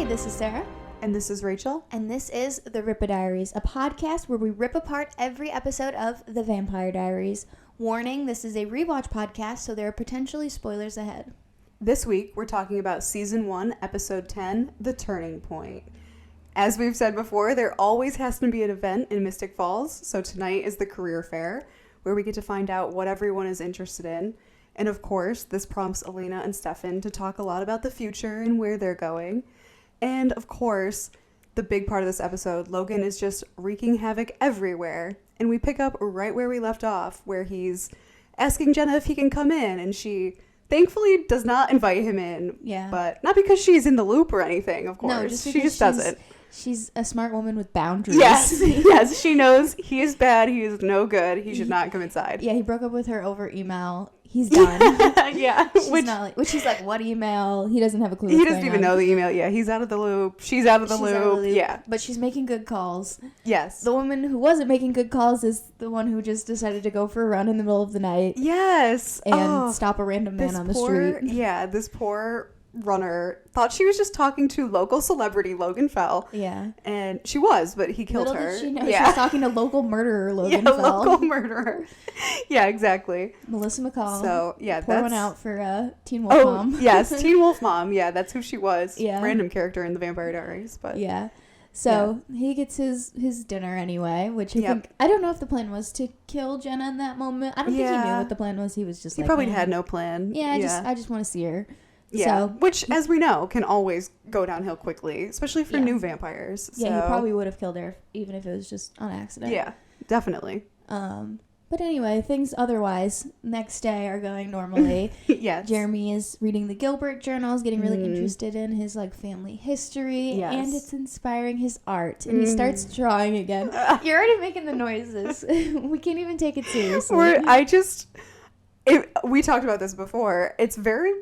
this is Sarah. And this is Rachel. And this is the Rippah Diaries, a podcast where we rip apart every episode of The Vampire Diaries. Warning, this is a rewatch podcast, so there are potentially spoilers ahead. This week, we're talking about Season 1, Episode 10, The Turning Point. As we've said before, there always has to be an event in Mystic Falls, so tonight is the career fair, where we get to find out what everyone is interested in. And of course, this prompts Elena and Stefan to talk a lot about the future and where they're going. And of course, the big part of this episode, Logan is just wreaking havoc everywhere. And we pick up right where we left off, where he's asking Jenna if he can come in, and she thankfully does not invite him in. Yeah. But not because she's in the loop or anything, of course. No, just she just doesn't. She's a smart woman with boundaries. Yes, yes, she knows he is bad, he is no good, he should not come inside. Yeah, he broke up with her over email. He's done. Yeah. She's like, what email? He doesn't have a clue. He doesn't even know the email. Yeah, he's out of the loop. She's out of the loop. Yeah. But she's making good calls. Yes. The woman who wasn't making good calls is the one who just decided to go for a run in the middle of the night. Yes. And stop a random man on the street. Yeah, this poor runner thought she was just talking to local celebrity Logan Fell. Yeah. And she was, but he killed her. Did she know she was talking to local murderer Logan Fell. Yeah, local murderer. Yeah, exactly. Melissa McCall. So, yeah, pour one out for Teen Wolf Mom. Yes, Teen Wolf Mom. Yeah, that's who she was. Yeah. Random character in the Vampire Diaries, but yeah. So he gets his dinner anyway, which I think, I don't know if the plan was to kill Jenna in that moment. I don't think he knew what the plan was. He was just he probably had no plan. Yeah, I just want to see her. Yeah, so, which, as we know, can always go downhill quickly, especially for new vampires. Yeah, so. he probably would have killed her, even if it was just on accident. Yeah, definitely. But anyway, things otherwise next day are going normally. Yes. Jeremy is reading the Gilbert journals, getting really interested in his family history, and it's inspiring his art. And he starts drawing again. You're already making the noises. We can't even take it seriously. We talked about this before. It's very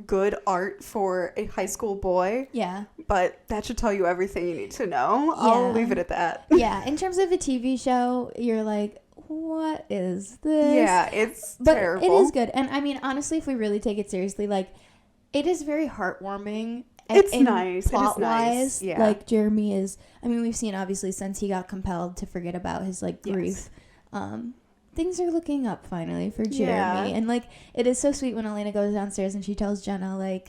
good art for a high school boy. Yeah. But that should tell you everything you need to know. I'll leave it at that. Yeah. In terms of a TV show, you're like, what is this? Yeah, it's terrible. It is good. And I mean, honestly, if we really take it seriously, it is very heartwarming. It's nice. Plot wise, nice. Yeah. Jeremy is, I mean, we've seen obviously since he got compelled to forget about his grief. Things are looking up finally for Jeremy. Yeah. And it is so sweet when Elena goes downstairs and she tells Jenna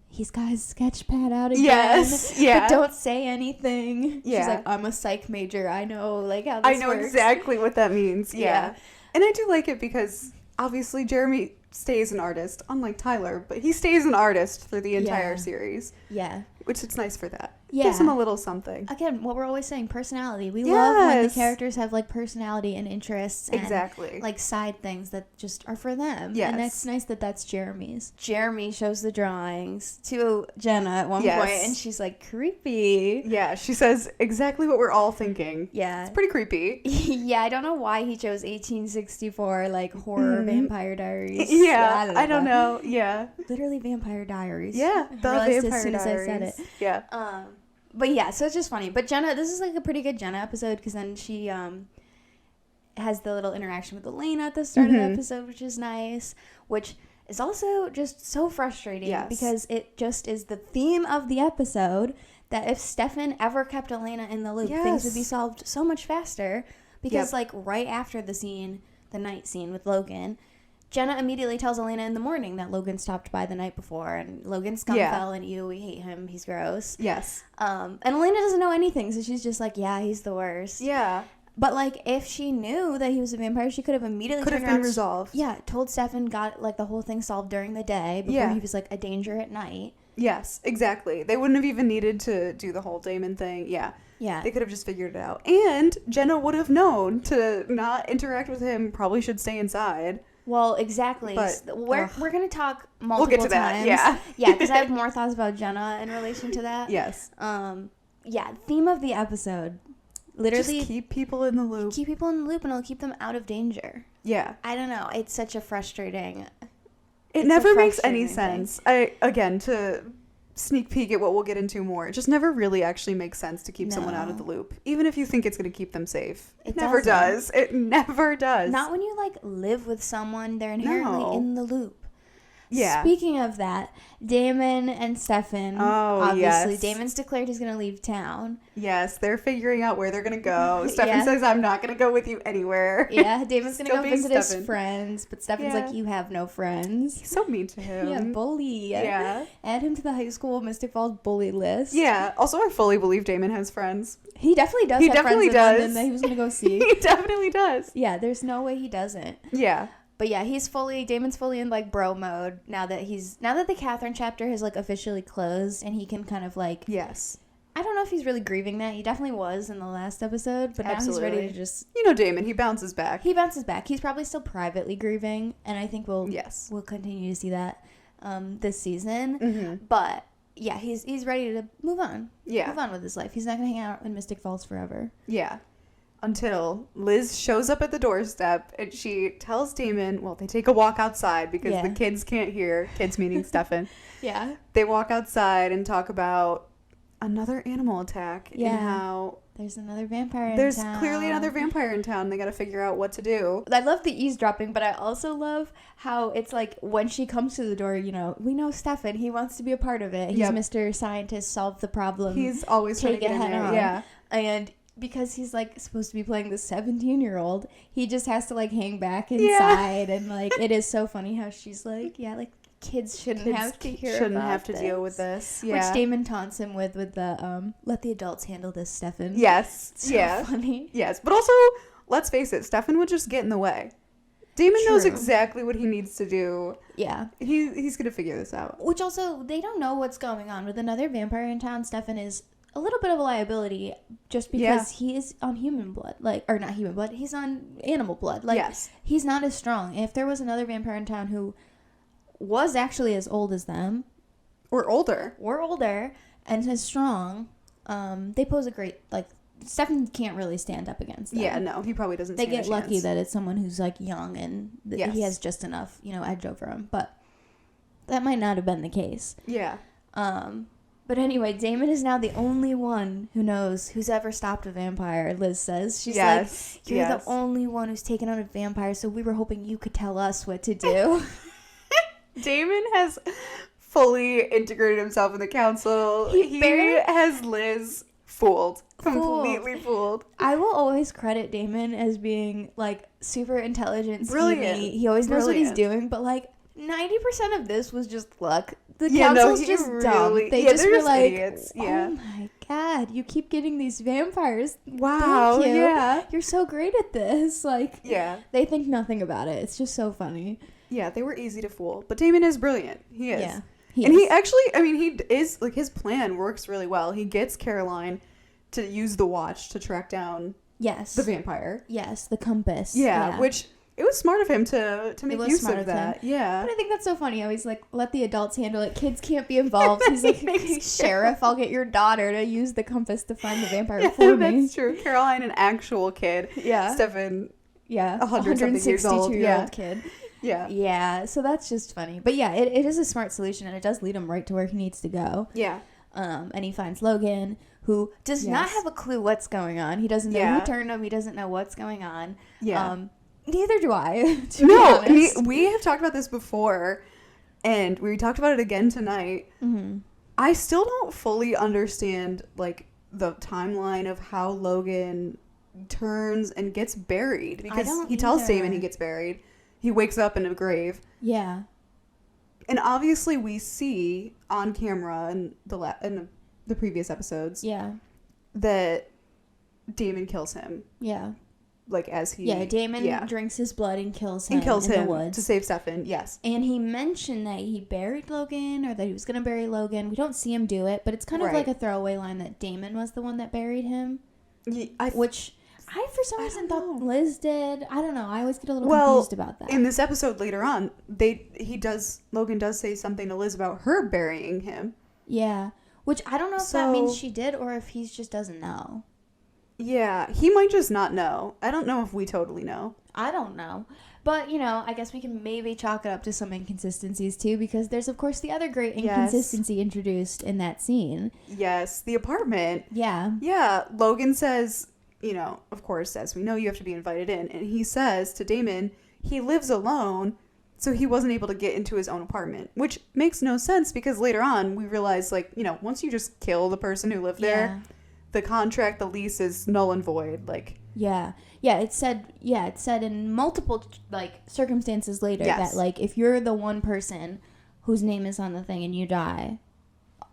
he's got his sketch pad out again. Yes. Yeah. But don't say anything. Yeah. She's like, I'm a psych major. I know how this I know works. exactly what that means. Yeah. And I do like it because obviously Jeremy stays an artist, unlike Tyler, but he stays an artist through the entire series. Yeah. Which it's nice for that. Yeah. Gives him a little something. Again, what we're always saying, personality. We love when the characters have personality and interests and exactly side things that just are for them. Yes. And it's nice that that's Jeremy's. Jeremy shows the drawings to Jenna at one point and she's like, creepy. Yeah, she says exactly what we're all thinking. Yeah. It's pretty creepy. Yeah, I don't know why he chose 1864 horror Vampire Diaries. Yeah, I don't know. Yeah. Literally Vampire Diaries. Yeah, the Vampire Diaries. As soon as I said it. Yeah. But yeah, so it's just funny. But Jenna, this is a pretty good Jenna episode because then she has the little interaction with Elena at the start of the episode, which is nice, which is also just so frustrating because it just is the theme of the episode that if Stefan ever kept Elena in the loop, things would be solved so much faster because right after the night scene with Logan, Jenna immediately tells Elena in the morning that Logan stopped by the night before and Logan scum fell and we hate him. He's gross. Yes. And Elena doesn't know anything, so she's just he's the worst. Yeah. But if she knew that he was a vampire, she could have immediately been resolved. Yeah, told Stefan, got the whole thing solved during the day before he was a danger at night. Yes, exactly. They wouldn't have even needed to do the whole Damon thing. Yeah. Yeah. They could have just figured it out. And Jenna would have known to not interact with him, probably should stay inside. Well, exactly. But, we're going to talk multiple we'll get to times. That, yeah. Yeah, because I have more thoughts about Jenna in relation to that. Yes. Theme of the episode. Literally. Just keep people in the loop. Keep people in the loop and it'll keep them out of danger. Yeah. I don't know. It's such a frustrating... It never makes any sense. Again, to sneak peek at what we'll get into more, it just never really actually makes sense to keep someone out of the loop, even if you think it's going to keep them safe. It never does. It never does. Not when you live with someone, they're inherently in the loop. Yeah. Speaking of that, Damon and Stefan, obviously, yes. Damon's declared he's going to leave town. Yes, they're figuring out where they're going to go. Stefan says, I'm not going to go with you anywhere. Yeah, Damon's going to go visit Stefan. his friends, but Stefan's like, you have no friends. He's so mean to him. Yeah, bully. Yeah. Add him to the high school Mystic Falls bully list. Yeah. Also, I fully believe Damon has friends. He definitely does have friends in London that he was going to go see. He definitely does. Yeah, there's no way he doesn't. Yeah. But yeah, Damon's fully in like bro mode now that the Katherine chapter has like officially closed and he can kind of like, yes. I don't know if he's really grieving that. He definitely was in the last episode, but now he's ready to just, Damon, he bounces back. He's probably still privately grieving, and I think we'll continue to see that this season. Mm-hmm. But yeah, he's ready to move on. Yeah. Move on with his life. He's not going to hang out in Mystic Falls forever. Yeah. Until Liz shows up at the doorstep and she tells Damon, well, they take a walk outside because the kids can't hear. Kids meaning Stefan. Yeah. They walk outside and talk about another animal attack and how there's another vampire in town. There's clearly another vampire in town. They got to figure out what to do. I love the eavesdropping, but I also love how it's like when she comes to the door, we know Stefan. He wants to be a part of it. He's Mr. Scientist, solve the problem. He's always trying to get in there. Yeah. And because he's like supposed to be playing the 17-year-old, he just has to like hang back inside and like it is so funny how she's like, kids shouldn't have to hear shouldn't about have to this. deal with this. Which Damon taunts him with the let the adults handle this, Stefan. Yes. It's so funny. Yes, but also let's face it, Stefan would just get in the way. Damon knows exactly what he needs to do. Yeah. He's going to figure this out. Which also, they don't know what's going on. With another vampire in town, Stefan is a little bit of a liability just because he is on human blood. Or not human blood, he's on animal blood. He's not as strong. If there was another vampire in town who was actually as old as them. Or older. And as strong, they pose a great, Stefan can't really stand up against them. Yeah, no, he probably doesn't stand a chance. They get lucky that it's someone who's, young and he has just enough, edge over him. But that might not have been the case. Yeah. But anyway, Damon is now the only one who knows who's ever stopped a vampire, Liz says. She's like, you're the only one who's taken on a vampire, so we were hoping you could tell us what to do. Damon has fully integrated himself in the council. He has Liz fooled. Completely fooled. I will always credit Damon as being, super intelligent, brilliant. scheming. He always knows what he's doing, but, 90% of this was just luck. The council's just dumb. They just were like, idiots. Yeah. Oh my god, you keep getting these vampires. Wow. Thank you. Yeah. You're so great at this. Yeah. They think nothing about it. It's just so funny. Yeah, they were easy to fool. But Damon is brilliant. He is. Yeah. He actually, he is, his plan works really well. He gets Caroline to use the watch to track down the vampire. Yes, the compass. Yeah, which... It was smart of him to make use of that. Yeah. But I think that's so funny. How he's like, let the adults handle it. Kids can't be involved. He's like, Sheriff, I'll get your daughter to use the compass to find the vampire for me. That's true. Caroline, an actual kid. Yeah. Stefan, 162-year-old kid. Yeah. Yeah. So that's just funny. But yeah, it is a smart solution, and it does lead him right to where he needs to go. Yeah. And he finds Logan, who does not have a clue what's going on. He doesn't know who turned him. He doesn't know what's going on. Yeah. Neither do I, to be honest. We have talked about this before, and we talked about it again tonight. Mm-hmm. I still don't fully understand, the timeline of how Logan turns and gets buried. Because he tells Damon he gets buried. He wakes up in a grave. Yeah. And obviously we see on camera in the previous episodes that Damon kills him. Yeah. As he... Yeah, Damon drinks his blood and kills him in the woods. To save Stefan, yes. And he mentioned that he buried Logan, or that he was going to bury Logan. We don't see him do it, but it's kind of like a throwaway line that Damon was the one that buried him. Which I, for some reason, thought Liz did. I don't know. I always get a little confused about that. In this episode later on, Logan does say something to Liz about her burying him. Yeah. Which I don't know if that means she did, or if he just doesn't know. Yeah, he might just not know. I don't know if we totally know. I don't know. But, I guess we can maybe chalk it up to some inconsistencies, too, because there's, of course, the other great inconsistency introduced in that scene. Yes, the apartment. Yeah. Yeah, Logan says, of course, as we know, you have to be invited in. And he says to Damon, he lives alone, So he wasn't able to get into his own apartment, which makes no sense because later on we realize, like, you know, once you just kill the person who lived there, the contract, the lease is null and void. Like, it said in multiple like circumstances later that like if you're the one person whose name is on the thing and you die,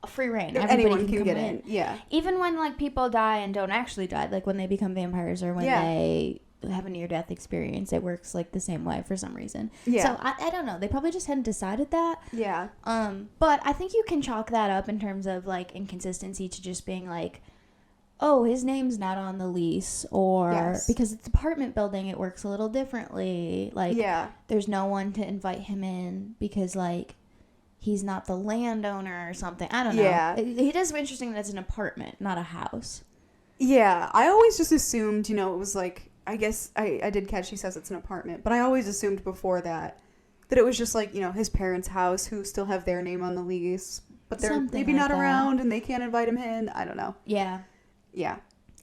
free reign, everybody can get in. Yeah, even when like people die and don't actually die, like when they become vampires or when they have a near-death experience, it works like the same way for some reason. So I don't know, they probably just hadn't decided that. But I think you can chalk that up in terms of like inconsistency to just being like, oh, his name's not on the lease, or because it's apartment building, it works a little differently. Like, there's no one to invite him in because like he's not the landowner or something. I don't know. It is interesting that it's an apartment, not a house. I always just assumed, you know, it was like, I guess I did catch he says it's an apartment, but I always assumed before that it was just like, you know, his parents' house who still have their name on the lease, but they're maybe not around and they can't invite him in. I don't know.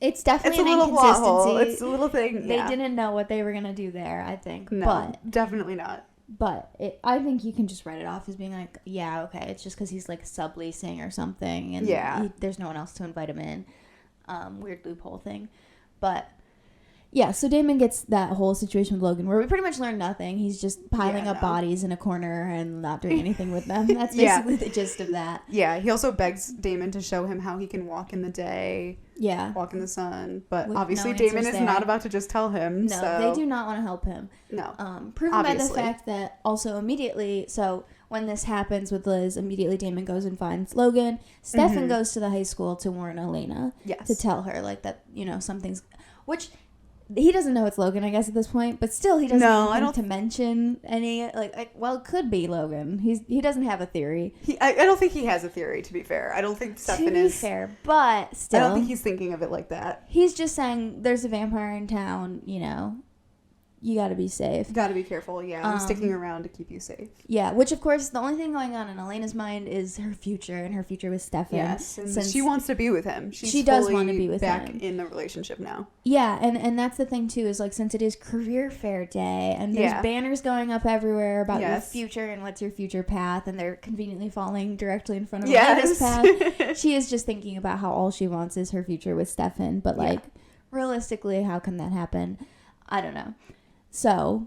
It's definitely an inconsistency. It's a little thing. They didn't know what they were going to do there, I think. No, but definitely not. But I think you can just write it off as being like, okay, it's just because he's like subleasing or something and there's no one else to invite him in. Weird loophole thing. But so Damon gets that whole situation with Logan where we pretty much learn nothing. He's just piling up bodies in a corner and not doing anything with them. That's basically the gist of that. He also begs Damon to show him how he can walk in the day. Walk in the sun. But obviously Damon is not about to just tell him. No, they do not want to help him. No. Proven by the fact that also immediately, so when this happens with Liz, immediately Damon goes and finds Logan. Stefan goes to the high school to warn Elena. To tell her like that, you know, something's, which he doesn't know it's Logan, I guess, at this point, but still he doesn't want to mention any, like, well, it could be Logan. He doesn't have a theory. I don't think he has a theory, to be fair. I don't think Stefan is. To be fair, but still. I don't think he's thinking of it like that. He's just saying, there's a vampire in town, you know, you gotta be safe. Gotta be careful, I'm sticking around to keep you safe. Which, of course, the only thing going on in Elena's mind is her future, and her future with Stefan. Yes, and she wants to be with him. She does want to be with him. Back in the relationship now. And that's the thing, too, is, like, since it is career fair day, and there's banners going up everywhere about your future and what's your future path, and they're conveniently falling directly in front of Elena's path, she is just thinking about how all she wants is her future with Stefan, but, like, realistically, how can that happen? I don't know. So,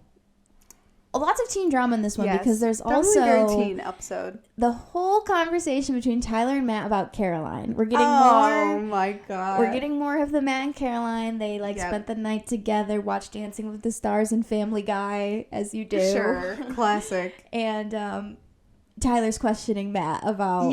lots of teen drama in this one because there's also a very teen episode. The whole conversation between Tyler and Matt about Caroline. We're getting more. Oh my god! We're getting more of the Matt and Caroline. They spent the night together, watched Dancing with the Stars and Family Guy, as you do. Sure, classic. And Tyler's questioning Matt about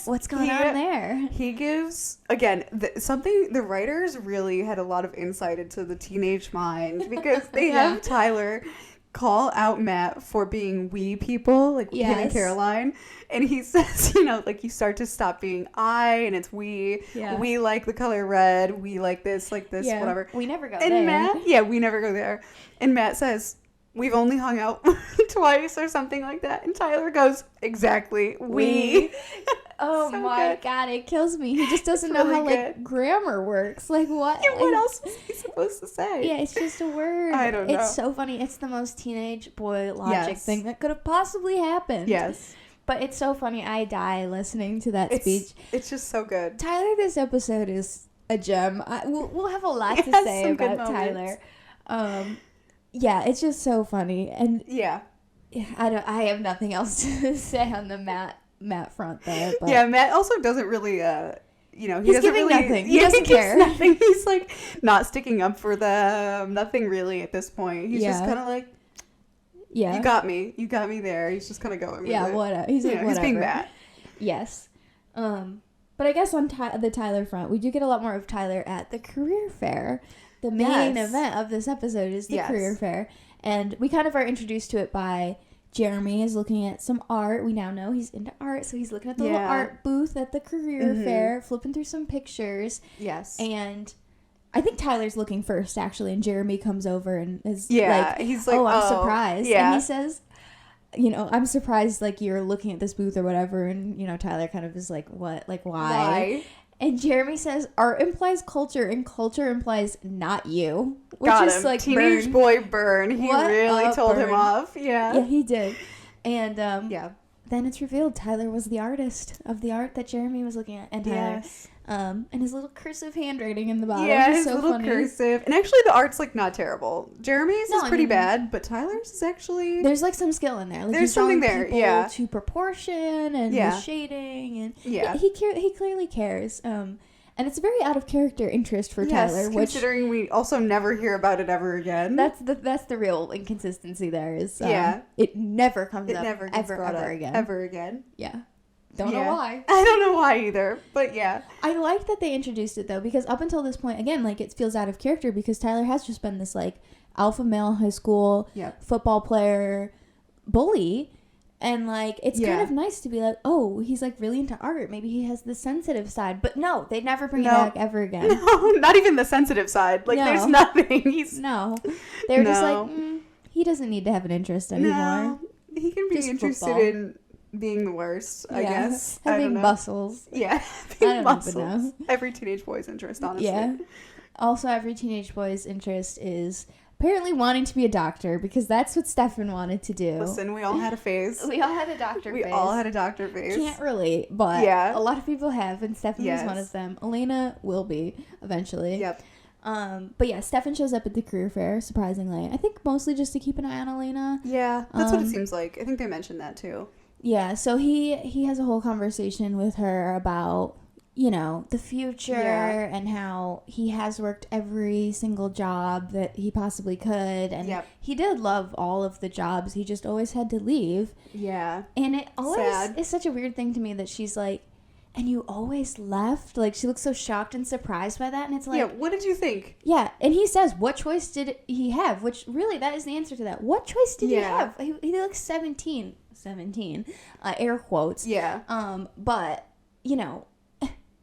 what's going on there. He gives, again, something the writers really had a lot of insight into the teenage mind because they have Tyler call out Matt for being we people, like him and Caroline. And he says, you know, like you start to stop being I and it's we. Yeah. We like the color red. We like this, whatever. We never go there. And Matt, we never go there. And Matt says, we've only hung out twice or something like that. And Tyler goes, exactly, we. Oh so my god, it kills me. He just doesn't know how like grammar works. Like what? Yeah, what else was he supposed to say? Yeah, it's just a word. I don't know. It's so funny. It's the most teenage boy logic thing that could have possibly happened. Yes. But it's so funny. I die listening to that speech. It's just so good. Tyler, this episode is a gem. We'll have a lot to say about Tyler. Yeah, it's just so funny, and I have nothing else to say on the Matt front there. But. Yeah, Matt also doesn't really, he doesn't giving really, nothing. He doesn't care. Nothing. He's like not sticking up for them. Nothing really at this point. He's just kind of like, you got me there. He's just kind of going with it. Whatever. He's like, whatever. He's being Matt. Yes. But I guess on the Tyler front, we do get a lot more of Tyler at the career fair. The main event of this episode is the career fair. And we kind of are introduced to it by Jeremy is looking at some art. We now know he's into art. So he's looking at the little art booth at the career fair, flipping through some pictures. Yes. And I think Tyler's looking first, actually. And Jeremy comes over and is he's like, I'm surprised. Yeah. And he says, I'm surprised, like, you're looking at this booth or whatever. And, Tyler kind of is like, what? Like, why? And Jeremy says, art implies culture, and culture implies not you. Which Got is him. like, Teenage burn. boy burn. He What really a told him burn. off. Yeah. Yeah, he did. And Yeah. then it's revealed Tyler was the artist of the art that Jeremy was looking at. And Tyler, Yes. and his little cursive handwriting in the bottom Yeah, is his so little funny. cursive. And actually, the art's, like, not terrible. Jeremy's No, is I pretty mean, bad, but Tyler's is actually... There's like some skill in there. Like, There's he's drawing something there, people yeah. to proportion and Yeah. the shading, and Yeah. he clearly cares. And it's a very out of character interest for Yes, Tyler, which considering we also never hear about it ever again. that's the real inconsistency there is. Yeah. It never comes it up never gets ever brought up again. Ever again. Yeah. Don't know Yeah. why. I don't know why either, but yeah. I like that they introduced it though, because up until this point, again, like, it feels out of character because Tyler has just been this like alpha male high school Yep. football player bully. And, like, it's Yeah. kind of nice to be like, oh, he's, like, really into art. Maybe he has the sensitive side. But no, they never bring it No. back ever again. No, not even the sensitive side. Like, No. there's nothing. He's... No. They were just No. like, he doesn't need to have an interest anymore. No. He can be Just interested football. in being the worst, I Yeah. guess. I don't Having know. muscles. Yeah, I having don't even muscles. know. Every teenage boy's interest, honestly. Yeah. Also, every teenage boy's interest is apparently wanting to be a doctor because that's what Stefan wanted to do. Listen, we all had a phase. We all had a doctor We phase. all had a doctor phase. Can't relate, but Yeah. a lot of people have, and Stefan Yes. was one of them. Elena will be eventually. Yep. But yeah, Stefan shows up at the career fair, surprisingly. I think mostly just to keep an eye on Elena. Yeah, that's what it Um, seems like. I think they mentioned that too. Yeah, so he has a whole conversation with her about, you know, the future Yeah. and how he has worked every single job that he possibly could. And Yep. he did love all of the jobs. He just always had to leave. Yeah. And it always Sad. is such a weird thing to me that she's like, and you always left? Like, she looks so shocked and surprised by that. And it's like, Yeah, what did you think? yeah, and he says, what choice did he have? Which, really, that is the answer to that. What choice did he Yeah. have? He looks 17, air quotes. Yeah. But, you know,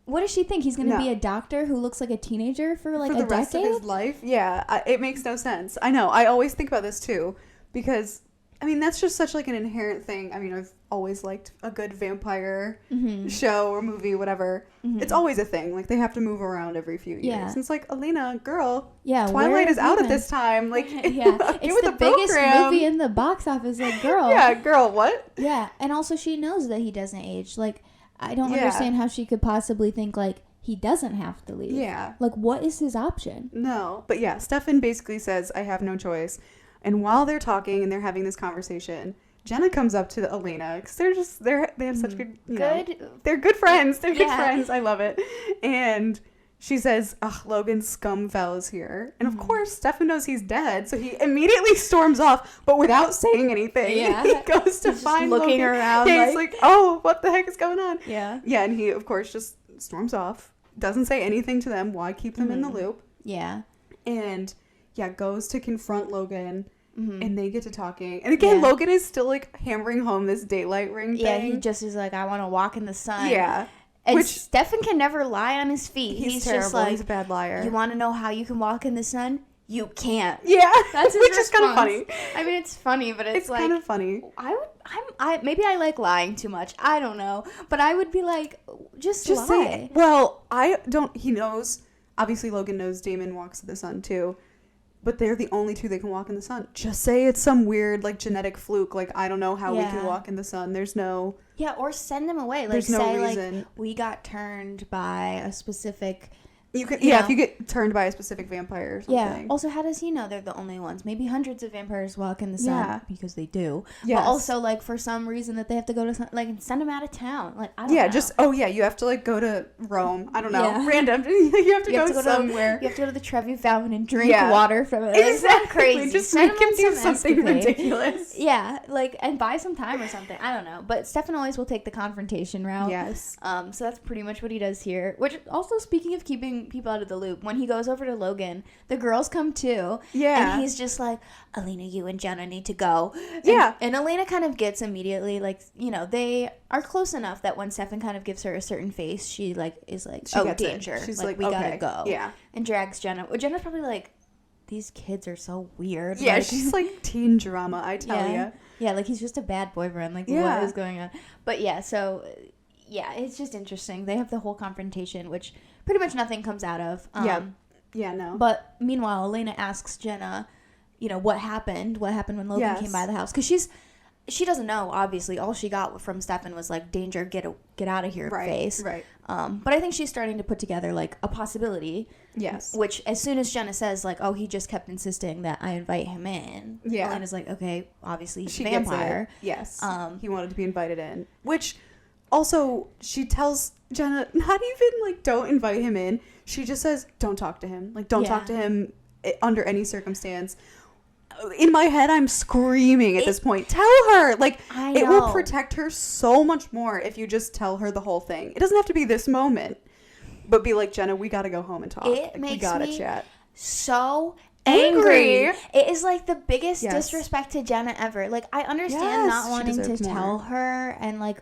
what does she think? He's going to No. be a doctor who looks like a teenager for, like, For a the rest decade? of his life? Yeah, it makes no sense. I know. I always think about this too because, I mean, that's just such like an inherent thing. I mean, I've always liked a good vampire show or movie, whatever. It's always a thing. Like, they have to move around every few years. Yeah. And it's like, Elena, girl, Yeah, Twilight where is have out you at this time. Like, yeah, get it's with the the biggest program. movie in the box office. Like, girl. Yeah, girl, what? Yeah, and also she knows that he doesn't age. Like, I don't Yeah. understand how she could possibly think, like, he doesn't have to leave. Yeah. Like, what is his option? No. But yeah, Stefan basically says, I have no choice. And while they're talking and they're having this conversation, Jenna comes up to Elena because they have such good, they're good friends. They're good Yeah. friends. I love it. And she says, ugh, Logan Fell is here. And of course, Stefan knows he's dead. So he immediately storms off, but without saying anything. Yeah. He goes to He's just find looking Logan. around Yeah, he's like, oh, what the heck is going on? Yeah. Yeah, and he, of course, just storms off. Doesn't say anything to them. Why keep them in the loop? Yeah. And yeah, goes to confront Logan. And they get to talking. And again, Yeah. Logan is still like hammering home this daylight ring Yeah, thing. he just is like, I want to walk in the sun. Yeah. And Which Stefan can never lie on his feet. he's He's terrible. just like, He's a bad liar. you want to know how you can walk in the sun? You can't. Yeah. That's his which is kind of response. funny. I mean, it's funny, but it's like, kind of funny. maybe I like lying too much. I don't know. But I would be like, just lie. Say, well, he knows, obviously Logan knows Damon walks in the sun too. But they're the only two that can walk in the sun. Just say it's some weird, like, genetic fluke. Like, I don't know how we can Yeah. walk in the sun. There's no... Yeah, or send them away. Like, There's no say, reason. like, we got turned by a specific... You can, You yeah, know. if you get turned by a specific vampire or something. Yeah. Also, how does he know they're the only ones? Maybe hundreds of vampires walk in the sun Yeah. because they do. Yes. But also, like, for some reason that they have to go to, like, send them out of town. Like, I don't know. You have to, like, go to Rome. I don't know. Yeah. Random. you have to go somewhere. You have to go to the Trevi Fountain and drink Yeah. water from it. It's not crazy. Just Send make them him on do some something escapade. ridiculous. Yeah, like, and buy some time or something. I don't know. But Stefan always will take the confrontation route. Yes. So that's pretty much what he does here. Which, also, speaking of keeping people out of the loop, when he goes over to Logan, the girls come too. Yeah. And he's just like, Elena, you and Jenna need to go. Yeah. And Elena kind of gets immediately, like, you know, they are close enough that when Stefan kind of gives her a certain face, she, like, is like, She oh, gets it. danger. She's like, like, we okay. gotta go. Yeah. And drags Jenna. Well, Jenna's probably like, these kids are so weird. Yeah, like, she's like teen drama, I tell yeah. ya. Yeah, like, he's just a bad boyfriend. Like, Yeah. what is going on? But yeah, so yeah, it's just interesting. They have the whole confrontation, which pretty much nothing comes out of. No. But meanwhile, Elena asks Jenna, what happened when Logan came by the house, because she doesn't know, obviously. All she got from Stefan was like, danger, get out of here, face. Right. But I think she's starting to put together like a possibility. Yes. Which, as soon as Jenna says like, oh, he just kept insisting that I invite him in. Yeah. Elena's like, okay, obviously he's a vampire. Yes. He wanted to be invited in. Which, also, she tells Jenna not even like, don't invite him in. She just says, don't talk to him. Like, don't talk to him under any circumstance. In my head, I'm screaming at this point. Tell her! Like, it will protect her so much more if you just tell her the whole thing. It doesn't have to be this moment. But be like, Jenna, we gotta go home and talk. We gotta chat. So angry. It is like the biggest disrespect to Jenna ever. Like, I understand not wanting to tell her, and like,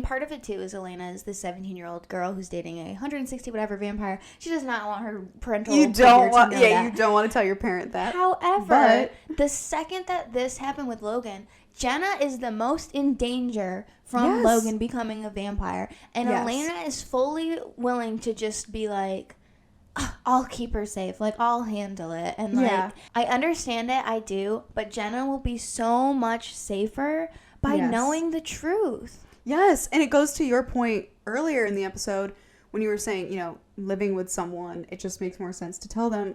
part of it too is Elena is this 17-year-old girl who's dating a 160 whatever vampire. She does not want her parental you don't want to tell your parent that. However, the second that this happened with Logan, Jenna is the most in danger from Logan becoming a vampire, and Elena is fully willing to just be like, I'll keep her safe, like, I'll handle it. And like, I understand it, I do, but Jenna will be so much safer by knowing the truth. Yes, and it goes to your point earlier in the episode when you were saying, living with someone, it just makes more sense to tell them.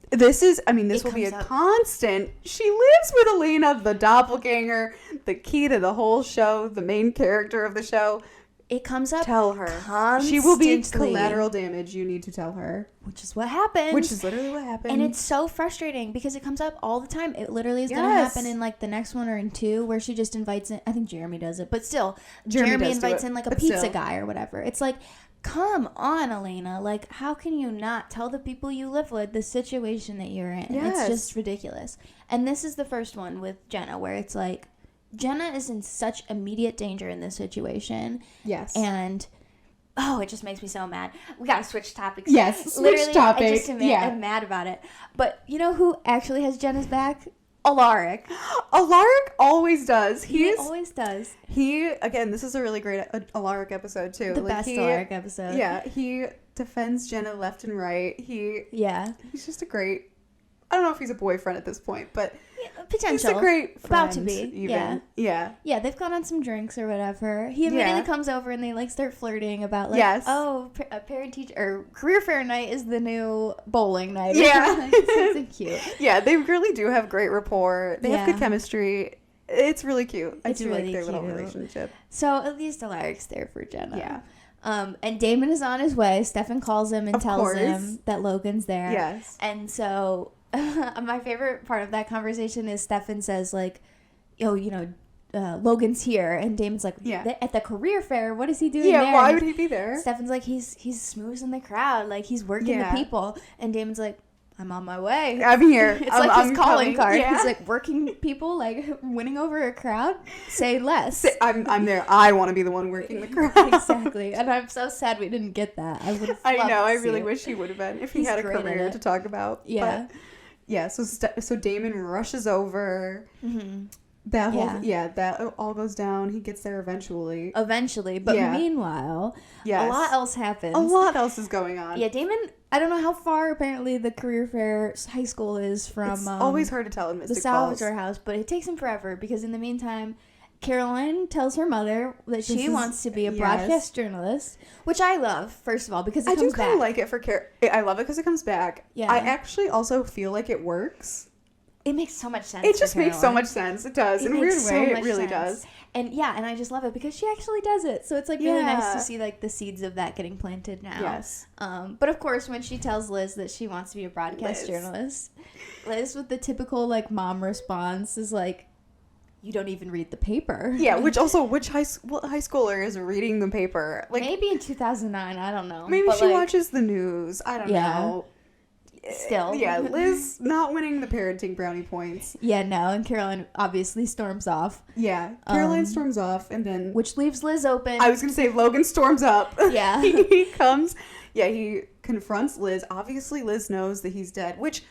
This will be a constant. She lives with Elena, the doppelganger, the key to the whole show, the main character of the show. It comes up. Tell her. Constantly. She will be collateral damage. You need to tell her. Which is what happened. Which is literally what happened. And it's so frustrating because it comes up all the time. It literally is going to happen in like the next one or in 2 where she just invites in. I think Jeremy does it. But still, Jeremy invites in like a pizza guy or whatever. It's like, come on, Elena. Like, how can you not tell the people you live with the situation that you're in? Yes. It's just ridiculous. And this is the first one with Jenna where it's like, Jenna is in such immediate danger in this situation. Yes. And, it just makes me so mad. We got to switch topics. Yes, switch topic. I just am mad about it. But you know who actually has Jenna's back? Alaric. Alaric always does. He always does. Again, this is a really great Alaric episode, too. The best Alaric episode. Yeah, he defends Jenna left and right. He's just a great... I don't know if he's a boyfriend at this point, but... Potential. He's a great friend. About to be. Even. Yeah, they've gone on some drinks or whatever. He immediately comes over and they like start flirting about like, a parent teacher or career fair night is the new bowling night. Yeah. It's something cute. Yeah, they really do have great rapport. They have good chemistry. It's really cute. I do like their little relationship. So at least Alaric's there for Jenna. Yeah. And Damon is on his way. Stefan calls him and tells him that Logan's there. Yes. And so my favorite part of that conversation is Stefan says like, Logan's here, and Damon's like, at the career fair, what is he doing there? Why would he be there? Stefan's like, he's smoozing the crowd, like he's working the people, and Damon's like, I'm on my way. I'm here. It's like his calling card. Yeah. He's like, working people, like winning over a crowd. Say less. I'm there. I want to be the one working the crowd. Exactly. And I'm so sad we didn't get that. I know. I really wish he would have been if he had a career to talk about. Yeah. But, yeah. So Damon rushes over. Mm-hmm. That all goes down. He gets there eventually. But meanwhile, a lot else happens. A lot else is going on. Yeah, Damon, I don't know how far apparently the career fair high school is from. It's always hard to tell in Mystic the Salvador house, but it takes him forever because in the meantime, Caroline tells her mother that she wants to be a broadcast journalist, which I love, first of all, because it comes back. I do kind of like it for I love it because it comes back. Yeah. I actually also feel like it works. It makes so much sense. It just makes so much sense. It does. In a weird way, it really does. And and I just love it because she actually does it. So it's like really nice to see like the seeds of that getting planted now. Yes. But of course, when she tells Liz that she wants to be a broadcast journalist, Liz with the typical like mom response is like, you don't even read the paper. Yeah, which high schooler is reading the paper? Like maybe in 2009, I don't know. Maybe she watches the news. I don't know. Still. Yeah, Liz not winning the parenting brownie points. Yeah, no, and Caroline obviously storms off. Yeah, Caroline storms off, and then... Which leaves Liz open. I was going to say, Logan storms up. Yeah. He comes. Yeah, he confronts Liz. Obviously, Liz knows that he's dead, which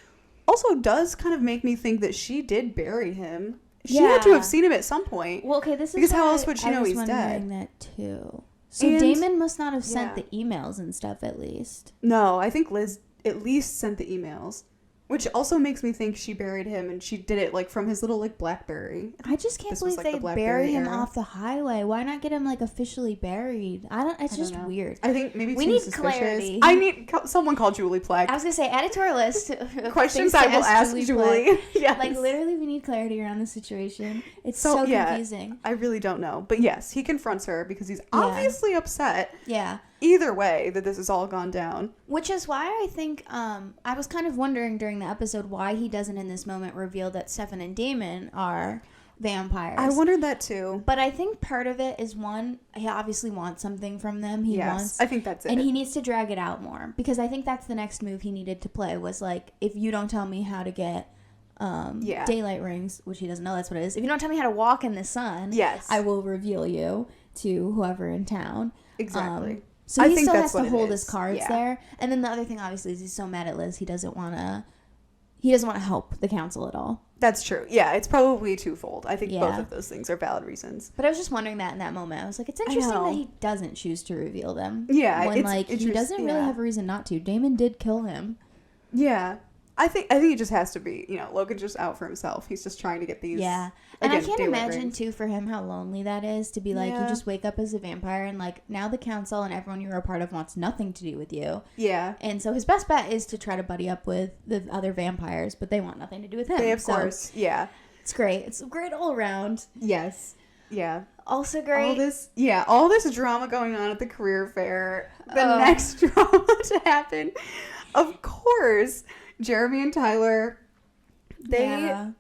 also does kind of make me think that she did bury him She had to have seen him at some point. Well, okay, this is because how else would she know he's dead? That too. So Damon must not have sent the emails and stuff, at least. No, I think Liz at least sent the emails. Which also makes me think she buried him, and she did it, like, from his little, like, BlackBerry. I just can't believe they bury him off the highway. Why not get him, like, officially buried? It's just weird. I think maybe we need clarity. Someone call Julie Plec. I was going to say, add it to our list. Questions I will ask Julie. Yes. Like, literally, we need clarity around the situation. It's so confusing. I really don't know. But yes, he confronts her because he's obviously upset. Yeah. Either way that this has all gone down. Which is why I think I was kind of wondering during the episode why he doesn't in this moment reveal that Stefan and Damon are vampires. I wondered that too. But I think part of it is, one, he obviously wants something from them. I think that's it. And he needs to drag it out more. Because I think that's the next move he needed to play was like, if you don't tell me how to get daylight rings, which he doesn't know that's what it is. If you don't tell me how to walk in the sun, I will reveal you to whoever in town. Exactly. So he still has to hold his cards there. And then the other thing, obviously, is he's so mad at Liz, he doesn't want to help the council at all. That's true. Yeah, it's probably twofold. I think both of those things are valid reasons. But I was just wondering that in that moment. I was like, it's interesting that he doesn't choose to reveal them. Yeah. When, he doesn't really have a reason not to. Damon did kill him. Yeah. I think it just has to be, Logan's just out for himself. He's just trying to get these. Yeah. And I can't imagine, too, for him how lonely that is to be like, you just wake up as a vampire and, like, now the council and everyone you're a part of wants nothing to do with you. Yeah. And so his best bet is to try to buddy up with the other vampires, but they want nothing to do with him. Of course. Yeah. It's great. It's great all around. Yes. Yeah. Also great. All this drama going on at the career fair. The next drama to happen, of course, Jeremy and Tyler, they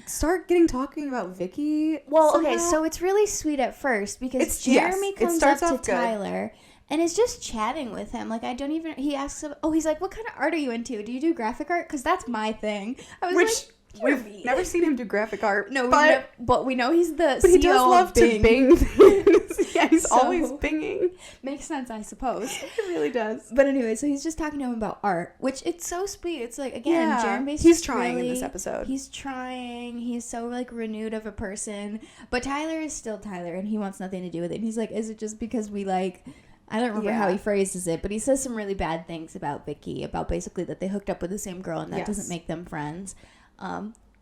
start talking about Vicky. Well, somehow. Okay, so it's really sweet at first because Jeremy comes up to Tyler and is just chatting with him. Like, he asks him, he's like, what kind of art are you into? Do you do graphic art? Because that's my thing. I was we've never seen him do graphic art. No, but we know he's the CEO. But he does love to bing things. Yeah, he's always binging. Makes sense, I suppose. It really does. But anyway, so he's just talking to him about art, which it's so sweet. It's like, again, Jeremy's he's trying in this episode. He's trying. He's so, like, renewed of a person. But Tyler is still Tyler, and he wants nothing to do with it. And he's like, is it just because we, like... I don't remember how he phrases it, but he says some really bad things about Vicky, about basically that they hooked up with the same girl, and that doesn't make them friends.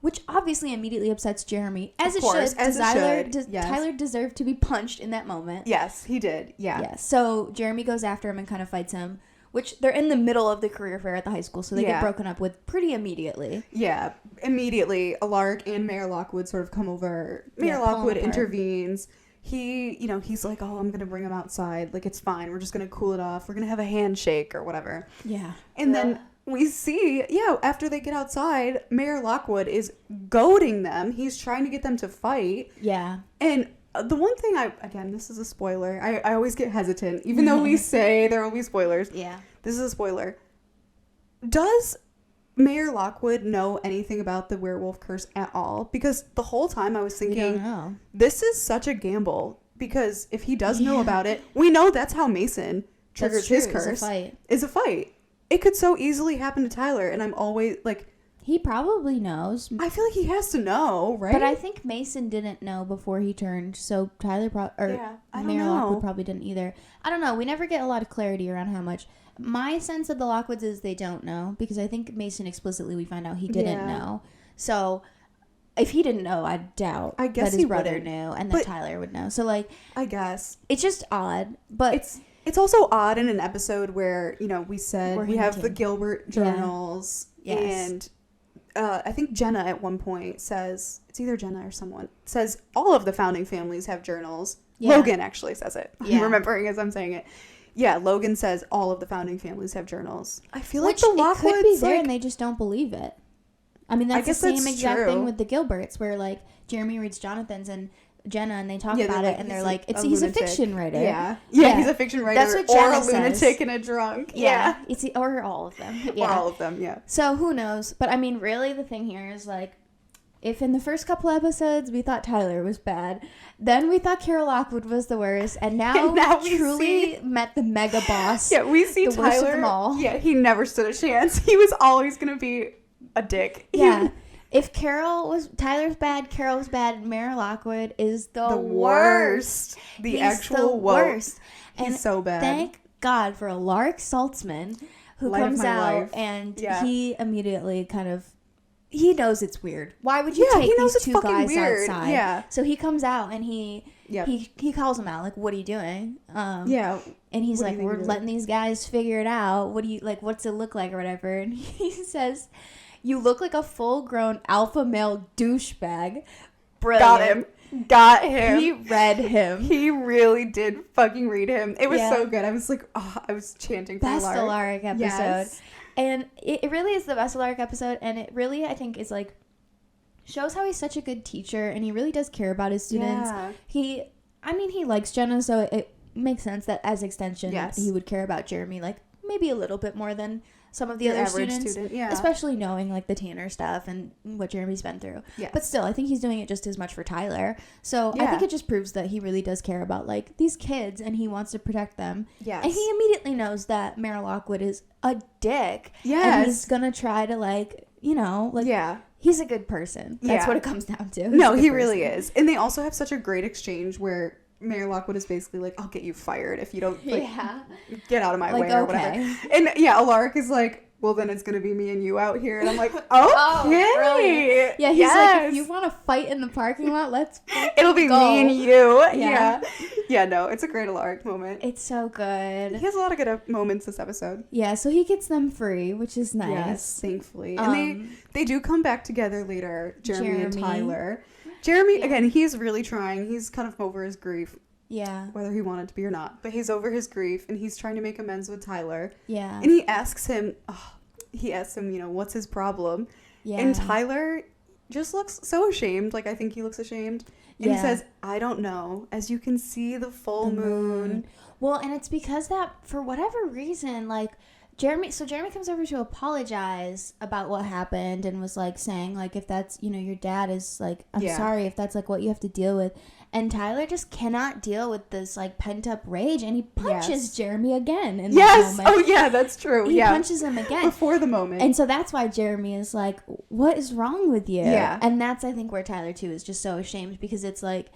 Which obviously immediately upsets Jeremy, as it should. Tyler deserved to be punched in that moment. Yes, he did. Yeah. Yes. So Jeremy goes after him and kind of fights him, which they're in the middle of the career fair at the high school, so they get broken up with pretty immediately. Yeah, immediately. Alark and Mayor Lockwood sort of come over. Mayor Lockwood intervenes. He, he's like, I'm going to bring him outside. Like, it's fine. We're just going to cool it off. We're going to have a handshake or whatever. Yeah. And then we see, after they get outside, Mayor Lockwood is goading them. He's trying to get them to fight. Yeah. And the one thing again, this is a spoiler. I always get hesitant, even though we say there will be spoilers. Yeah. This is a spoiler. Does Mayor Lockwood know anything about the werewolf curse at all? Because the whole time I was thinking, this is such a gamble. Because if he does know about it, we know that's how Mason triggers his curse. Is a fight. It could so easily happen to Tyler, and I'm always like... He probably knows. I feel like he has to know, right? But I think Mason didn't know before he turned, so Tyler Mayor Lockwood probably didn't either. I don't know. We never get a lot of clarity around how much. My sense of the Lockwoods is they don't know, because I think Mason explicitly, we find out he didn't know. So if he didn't know, I doubt that his brother knew and that Tyler would know. So, like... I guess. It's just odd, but... It's also odd in an episode where, we said we have the Gilbert journals, and I think Jenna at one point says, it's either Jenna or someone, says all of the founding families have journals. Yeah. Logan actually says it. Yeah. I'm remembering as I'm saying it. Yeah, Logan says all of the founding families have journals. I feel like the Lockwoods... It could be there and they just don't believe it. I mean, that's the same exact thing with the Gilberts, where, like, Jeremy reads Jonathan's and Jenna, and they talk about it, and they're like, he's a fiction writer. Yeah, he's a fiction writer. That's what Jenna says. Or a lunatic and a drunk. Yeah. Or all of them. Yeah. Or all of them, yeah. So, who knows? But, I mean, really, the thing here is, like, if in the first couple episodes we thought Tyler was bad, then we thought Carol Lockwood was the worst, and now we truly met the mega boss. Yeah, we see Tyler. Worst of them all. Yeah, he never stood a chance. He was always going to be a dick. Yeah. If Tyler's bad, Carol's bad, Mayor Lockwood is the worst. The He's actual the worst. He's And so bad. Thank God for Alaric Saltzman, who Light of comes my out life. and Yeah. he immediately kind of, he knows it's weird. Why would you Yeah, take he knows these it's two fucking guys weird. outside? Yeah. So he comes out and he Yep. he calls him out, like, what are you doing? Yeah. And he's What do like, you think we're you're doing? letting these guys figure it out. What do you, like, what's it look like or whatever? And he says, you look like a full-grown alpha male douchebag. Brilliant. Got him. He read him. He really did fucking read him. It was Yeah. so good. I was like, oh, I was chanting for Best Alaric. Alaric episode. Yes. And it really is the best Alaric episode. And it really, I think, is like, shows how he's such a good teacher. And he really does care about his students. Yeah. He likes Jenna, so it makes sense that as extension, Yes. he would care about Jeremy, like, maybe a little bit more than some of the Your other average students. student, yeah. Especially knowing, like, the Tanner stuff and what Jeremy's been through. Yes. But still, I think he's doing it just as much for Tyler. So I Yeah. think it just proves that he really does care about, like, these kids, and he wants to protect them. Yes. And he immediately knows that Mayor Lockwood is a dick. Yes. And he's gonna try to, like, you know, like, Yeah. he's a good person. That's Yeah. what it comes down to. He's No, a good he really person. is. And they also have such a great exchange where Mayor Lockwood is basically like, I'll get you fired if you don't, like, Yeah. get out of my Like, way or okay. whatever. And yeah, Alaric is like, well, then it's going to be me and you out here. And I'm like, Oh, okay. brilliant. Yeah, he's like, if you want to fight in the parking lot, let's It'll be go. me and you. Yeah. Yeah. Yeah, no, it's a great Alaric moment. It's so good. He has a lot of good moments this episode. Yeah, so he gets them free, which is nice. Yes, thankfully. And they do come back together later, Jeremy and Jeremy. Tyler. Jeremy, Yeah. again, he's really trying. He's kind of over his grief, Yeah. whether he wanted to be or not. But he's over his grief, and he's trying to make amends with Tyler. Yeah. And he asks him, what's his problem? Yeah. And Tyler just looks so ashamed. Like, I think he looks ashamed. And he Yeah. says, I don't know. As you can see, the full The moon. Well, and it's because that, for whatever reason, like, Jeremy comes over to apologize about what happened and was, like, saying, like, if that's, your dad is, like, I'm Yeah. sorry if that's, like, what you have to deal with. And Tyler just cannot deal with this, like, pent-up rage, and he punches Yes. Jeremy again in Yes. that moment. Oh, yeah, that's true. He yeah. punches him again. Before the moment. And so that's why Jeremy is like, what is wrong with you? Yeah. And that's, I think, where Tyler, too, is just so ashamed, because it's like,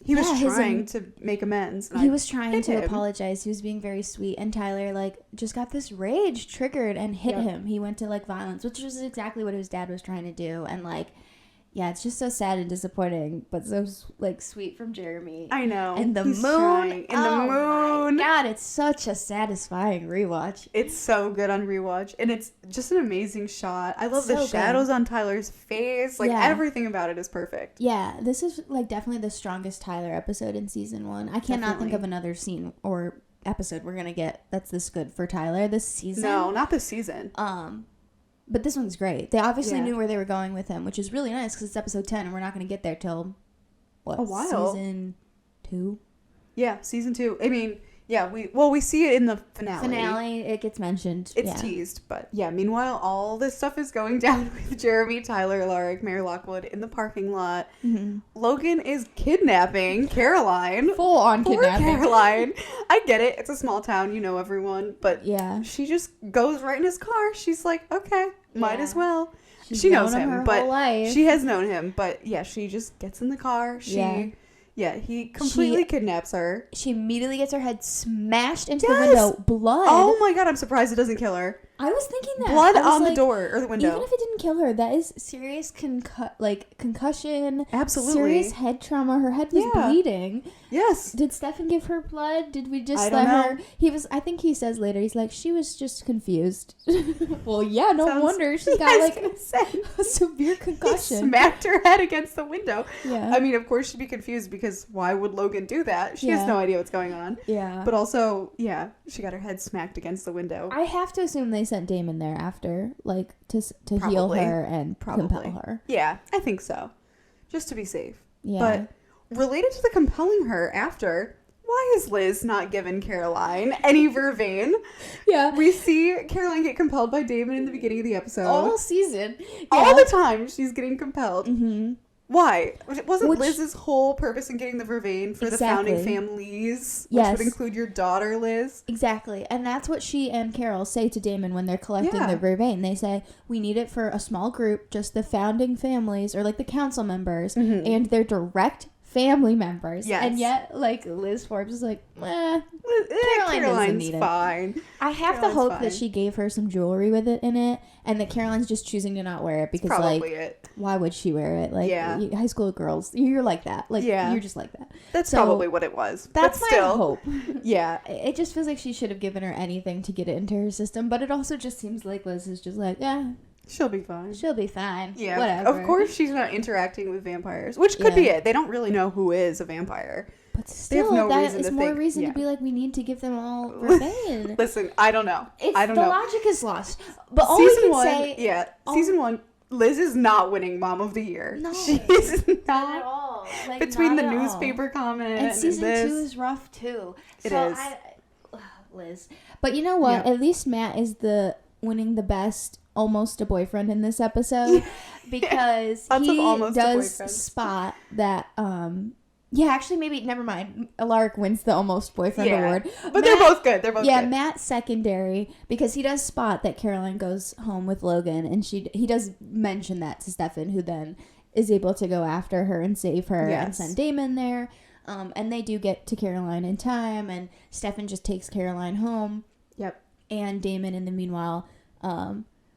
he was his trying to make amends. and he I was trying hit to him. apologize. He was being very sweet. And Tyler, like, just got this rage triggered and hit Yep. him. He went to, like, violence, which was exactly what his dad was trying to do. And, like, yeah, it's just so sad and disappointing, but so, like, sweet from Jeremy. I know. And the He's moon. trying. And the moon. My God, it's such a satisfying rewatch. It's so good on rewatch. And it's just an amazing shot. I love So the good. shadows on Tyler's face. Like, Yeah. everything about it is perfect. Yeah, this is, like, definitely the strongest Tyler episode in season 1. I cannot think Definitely. of another scene or episode we're gonna get that's this good for Tyler this season. No, not this season. But this one's great. They obviously Yeah. knew where they were going with him, which is really nice because it's episode 10 and we're not going to get there till, A while. season 2? Yeah, season 2. I mean, yeah, we see it in the Finale, it gets mentioned. It's yeah. teased, but yeah, meanwhile, all this stuff is going down with Jeremy, Tyler, Alaric, Mayor Lockwood in the parking lot. Mm-hmm. Logan is kidnapping Caroline. Full on Poor kidnapping. Caroline. I get it. It's a small town. You know everyone. But Yeah. she just goes right in his car. She's like, okay, might Yeah. as well. She's She knows known him him, her but whole life. she has known him. But yeah, she just gets in the car. He completely kidnaps her. She immediately gets her head smashed into the Yes! window. Blood. Oh my god, I'm surprised it doesn't kill her. I was thinking that. Blood I was on the like, door or the window. Even if it didn't kill her, that is serious concussion. Absolutely. Serious head trauma. Her head was Yeah. bleeding. Yes. Did Stefan give her blood? Did we just I let don't her? I think he says later, he's like, she was just confused. Well, yeah, no Sounds- wonder. She's I got was like gonna say. a severe He concussion. smacked her head against the window. Yeah. I mean, of course she'd be confused because why would Logan do that? She Yeah. has no idea what's going on. Yeah. But also, yeah, she got her head smacked against the window. I have to assume they sent Damon there after, like, to heal Probably. her and compel Probably. her. Yeah, I think so. Just to be safe. Yeah. But related to the compelling her after, why is Liz not giving Caroline any vervain? Yeah. We see Caroline get compelled by Damon in the beginning of the episode. All season. All Yeah. the time she's getting compelled. Mm-hmm. Why? Wasn't Liz's whole purpose in getting the vervain for the founding families, which would include your daughter, Liz? Exactly. And that's what she and Carol say to Damon when they're collecting the vervain. They say, we need it for a small group, just the founding families, or like the council members, and their direct family members. Yes. And yet, like, Liz Forbes is like, Caroline's fine. I have to hope that she gave her some jewelry with it in it, and that Caroline's just choosing to not wear it because, why would she wear it? Like, high school girls, you're like that. Like, you're just like that. That's probably what it was. That's my hope. Yeah. It just feels like she should have given her anything to get it into her system, but it also just seems like Liz is just like, she'll be fine. She'll be fine. Yeah. Whatever. Of course she's not interacting with vampires, which could be it. They don't really know who is a vampire. But still, that is more reason to be like, we need to give them all vervain. Listen, I don't know. I don't know. The logic is lost. But all we can say... Season 1, Liz is not winning Mom of the Year. No. She's not. At all. Like, between the newspaper comment and season 2 is rough, too. It is. Liz. But you know what? At least Matt is winning the best almost a boyfriend in this episode. Because he does spot that... actually, maybe, never mind. Alaric wins the almost boyfriend award. But they're both good. They're both good. Yeah, Matt's secondary, because he does spot that Caroline goes home with Logan, and he does mention that to Stefan, who then is able to go after her and save her and send Damon there. And they do get to Caroline in time, and Stefan just takes Caroline home. Yep. And Damon, in the meanwhile,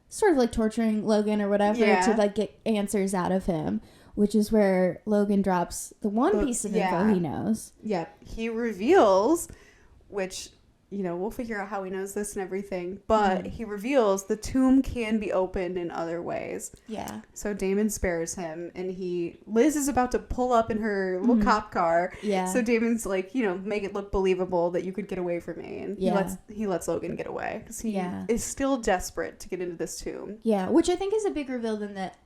sort of like torturing Logan or whatever to like get answers out of him. Which is where Logan drops the one piece of info he knows. Yeah. He reveals, which, we'll figure out how he knows this and everything, but he reveals the tomb can be opened in other ways. Yeah. So Damon spares him, and Liz is about to pull up in her little cop car. Yeah. So Damon's like, make it look believable that you could get away from me. And he lets Logan get away because he is still desperate to get into this tomb. Yeah. Which I think is a big reveal than that.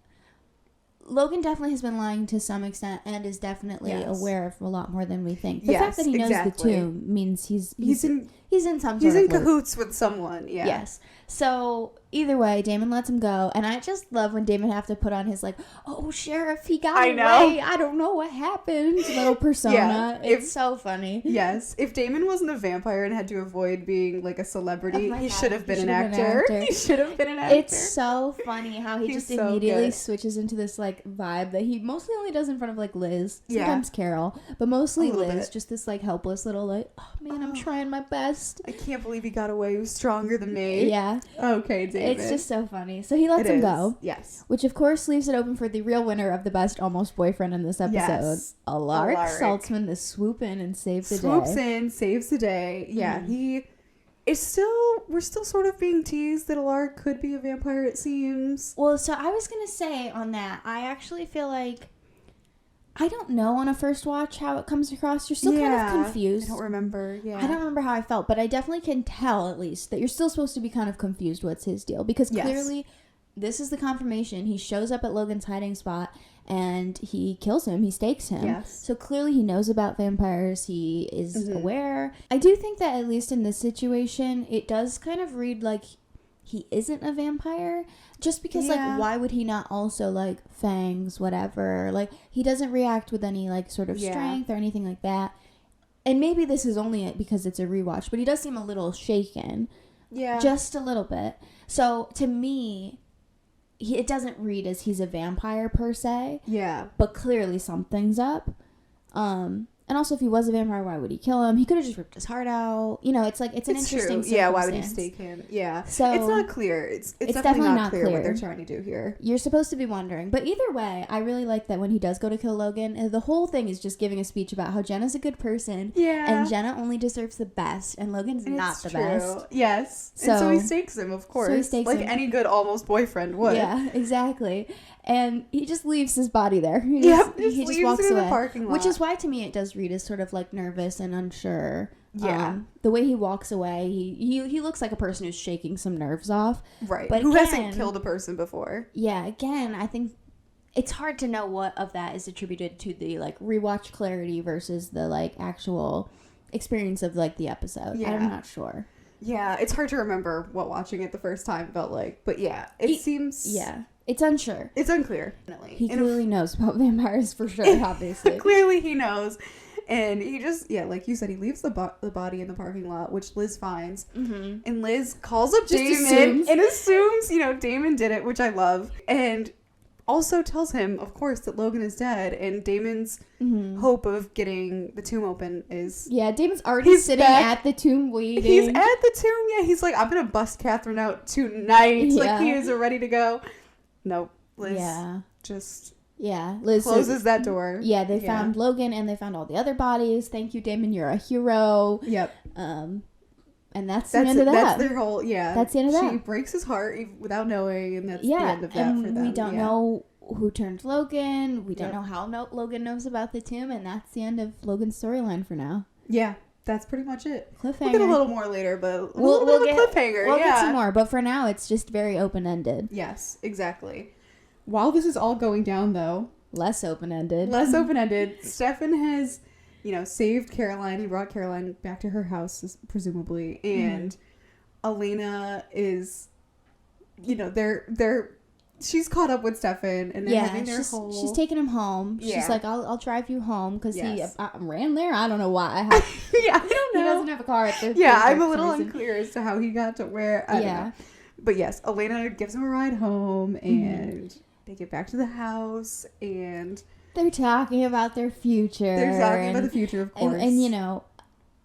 Logan definitely has been lying to some extent and is definitely aware of a lot more than we think. The fact that he knows the tomb means he's in some sort of He's in cahoots with someone, Yes. So, either way, Damon lets him go. And I just love when Damon have to put on his, like, oh, Sheriff, he got away. I don't know what happened. Little persona. It's so funny. Yes. If Damon wasn't a vampire and had to avoid being, like, a celebrity, he should have been an actor. He should have been an actor. It's so funny how he just immediately switches into this, like, vibe that he mostly only does in front of, like, Liz. Sometimes Carol. But mostly Liz. Just this, like, helpless little, like, oh, man, I'm trying my best. I can't believe he got away. He was stronger than me. Yeah. Okay, David. It's just so funny. So he lets him go. Yes. Which, of course, leaves it open for the real winner of the best almost boyfriend in this episode. Yes. Alaric Saltzman to swoop in and save the day. Swoops in, saves the day. Yeah, we're still sort of being teased that Alaric could be a vampire, it seems. Well, so I was going to say on that, I actually feel like, I don't know on a first watch how it comes across. You're still kind of confused. I don't remember. Yeah. I don't remember how I felt, but I definitely can tell at least that you're still supposed to be kind of confused what's his deal. Because clearly this is the confirmation. He shows up at Logan's hiding spot and he kills him. He stakes him. Yes. So clearly he knows about vampires. He is aware. I do think that at least in this situation, it does kind of read like he isn't a vampire. Just because, like, why would he not also, like, fangs, whatever? Like, he doesn't react with any, like, sort of strength or anything like that. And maybe this is only because it's a rewatch, but he does seem a little shaken. Yeah. Just a little bit. So, to me, it doesn't read as he's a vampire, per se. Yeah. But clearly something's up. And also, if he was a vampire, why would he kill him? He could have just ripped his heart out. It's like, it's an interesting circumstance. Yeah, why would he stake him? Yeah. So, it's not clear. It's definitely not clear what they're trying to do here. You're supposed to be wondering. But either way, I really like that when he does go to kill Logan, the whole thing is just giving a speech about how Jenna's a good person. Yeah. And Jenna only deserves the best, and Logan's not the best. Yes. So he stakes him, of course. So he stakes him. Like any good almost boyfriend would. Yeah, exactly. And he just leaves his body there. He just walks away. The parking lot. Which is why, to me, it does read as sort of like nervous and unsure. Yeah. The way he walks away, he looks like a person who's shaking some nerves off. Right. But who hasn't killed a person before. Yeah. Again, I think it's hard to know what of that is attributed to the, like, rewatch clarity versus the, like, actual experience of, like, the episode. Yeah. I'm not sure. Yeah, it's hard to remember what watching it the first time felt like. But yeah, it seems... Yeah. It's unsure. It's unclear. He clearly knows about vampires for sure, obviously. Clearly he knows. And he just, like you said, he leaves the body in the parking lot, which Liz finds. Mm-hmm. And Liz calls up Damon and assumes, Damon did it, which I love. And also tells him, of course, that Logan is dead. And Damon's hope of getting the tomb open is... Yeah, Damon's already sitting at the tomb waiting. He's at the tomb, yeah. He's like, I'm going to bust Katherine out tonight. Yeah. Like, he is ready to go. Nope. Liz just... Yeah, Liz closes that door. Yeah, they found Logan and they found all the other bodies. Thank you, Damon. You're a hero. Yep. And that's the end of that. That's their whole, That's the end of that. She breaks his heart without knowing, and that's the end of that for them. We don't know who turned Logan. We don't know how Logan knows about the tomb, and that's the end of Logan's storyline for now. Yeah, that's pretty much it. Cliffhanger. We'll get a little more later, but we'll get a cliffhanger. We'll get some more, but for now, it's just very open-ended. Yes, exactly. While this is all going down, though... Less open-ended. Stefan has, saved Caroline. He brought Caroline back to her house, presumably. And Elena is, she's caught up with Stefan. And they're having their she's taking him home. Yeah. She's like, I'll drive you home. Because he ran there. I don't know why. I don't know. He doesn't have a car at this point. I'm a little unclear as to how he got to where. I don't know. But yes, Elena gives him a ride home. And... They get back to the house, and... They're talking about their future. They're talking about the future, of course. And